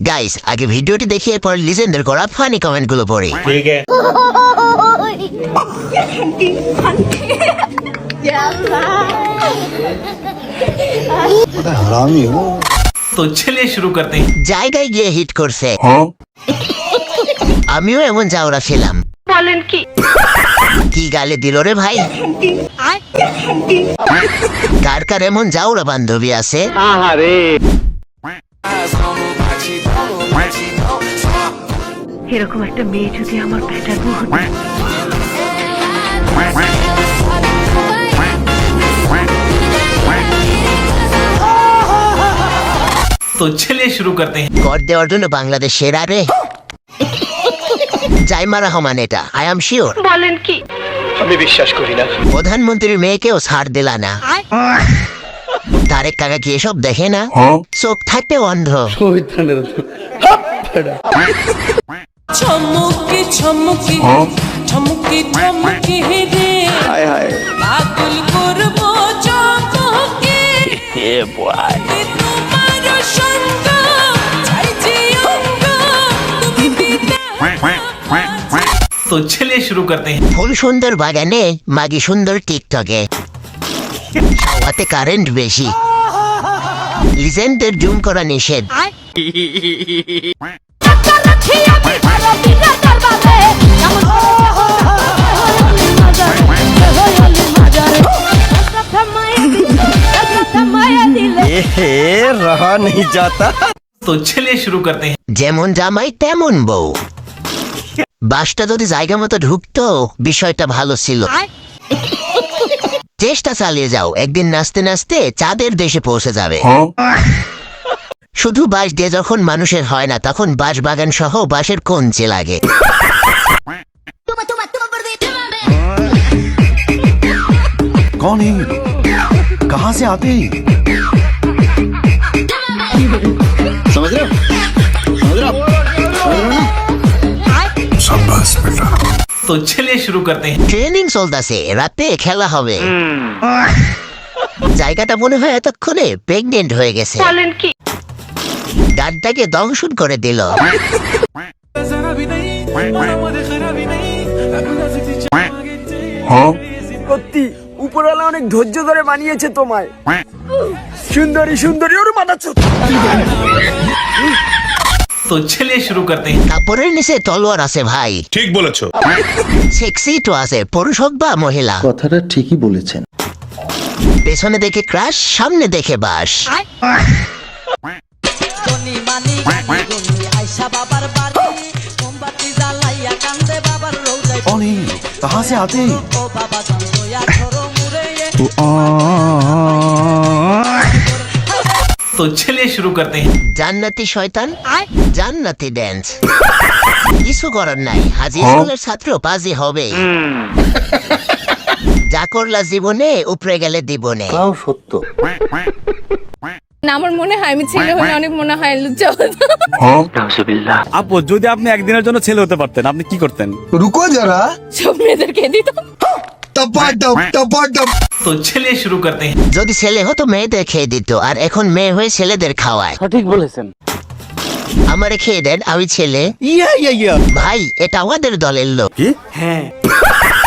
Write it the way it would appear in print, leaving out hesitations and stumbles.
Guys আগে ভিডিওটি দেখি এরপর লিজেন্ডের করা ফানি কমেন্ট গুলো পড়ি। ठीक है। हरामी हो। तो चलिए शुरू करते हैं। জায়গায় গিয়ে হিট করছে, আমিও এমন যাওরা ছিলাম। বলেন কি কি গালে দিল রে ভাই। কার কার এমন যাওরা বান্ধবী আছে? এরকম একটা মেয়ে যদি আমার বেটার বউ হতো। तो चलिए शुरू करते हैं। কর দেওয়ার জন্য বাংলাদেশ সেরা রে। জাইমা রহমান এটা, আই এম শিওর। বলেন কি আমি বিশ্বাস করি না। প্রধানমন্ত্রীর মেয়েকেও ছাড় দিলা না। তারেক কাকা কি এসব দেখে না? চোখ থাকতে অন্ধ। ছমুকি ছমুকি ছমুকি ছমুকি রে हाय हाय। পাগল করব চমকে ए बॉय। তোমার সঙ্গ চাইছি অঙ্গ তুমি বিনা तो चलिए शुरू करते हैं। ফুল সুন্দর বাগানে, মাগি সুন্দর টিকটকে, হাওয়াতে কারেন্ট বেশি, লিজেন্ডের জুম করা নিষেধ। रहा नहीं जाता। तो चलिए शुरू करते हैं। যেমন জামাই তেমন বউ। বাসটা যদি জায়গা মতো ঢুকতো বিষয়টা ভালো ছিল। চেষ্টা চালিয়ে যাও, একদিন নাচতে নাচতে চাঁদের দেশে পৌঁছে যাবে। শুধু বাঁশ দিয়ে যখন মানুষের হয় না, তখন বাঁশ বাগান সহ বাঁশের কঞ্চে লাগে। कौन है? कहाँ से आते हैं? समझ रहे हो? समझ रहे हो? शाबाश बेटा। तो चलिए शुरू करते हैं। ট্রেনিং চলতেছে, রাতে খেলা হবে। জায়গাটা মনে হয় এতক্ষণে প্রেগনেন্ট হয়ে গেছে। বলেন কি ডানটাকে দংশন করে দিল। সত্যি উপরওয়ালা অনেক ধৈর্য ধরে বানিয়েছে তোমায়। সুন্দরী সুন্দরী ওর মানাচ্ছো। तो चलिए शुरू करते हैं। কাপড়ের নিচে তলোয়ার আছে ভাই। ঠিক বলেছো। সেক্সি তো আছে, পুরুষ হোক বা মহিলা। কথাটা ঠিকই বলেছেন। পেছনে দেখে ক্রাশ, সামনে দেখে বাস। গনি মানি গনি গনি আয়শা বাবার বাড়ি মোমবাতি জ্বালাইয়া কান্দে বাবার রোজায় कौन है? कहाँ से आते हैं? ও বাবা জানোয়া ছোড়ো মুরে तो चलिए शुरू करते हैं। জান্নাতি শয়তান, জান্নাতি ড্যান্স। কিছু করার নাই, হাজি স্কুলের ছাত্র পাজি হবে। যা করলা জীবনে, উপরে গেলে দিবনে। তাও সত্য। না, আমার মনে হয় আমি ছেলে হলে অনেক মনে হয় লজ্জা হতো। আপু যদি আপনি একদিনের জন্য ছেলে হতে পারতেন আপনি কি করতেন? রুকো যারা। সব মেয়েদেরকে দিতাম। টপাটপ টপাটপ। तो चलिए शुरू करते हैं। যদি ছেলে হতো মেয়েদের খেয়ে দিত, আর এখন মেয়ে হয়ে ছেলেদের খাওয়ায়। সঠিক বলেছেন। আমারে খেয়ে দেন, আমি ছেলে। ভাই এটা আমাদের দলের লোক। কি?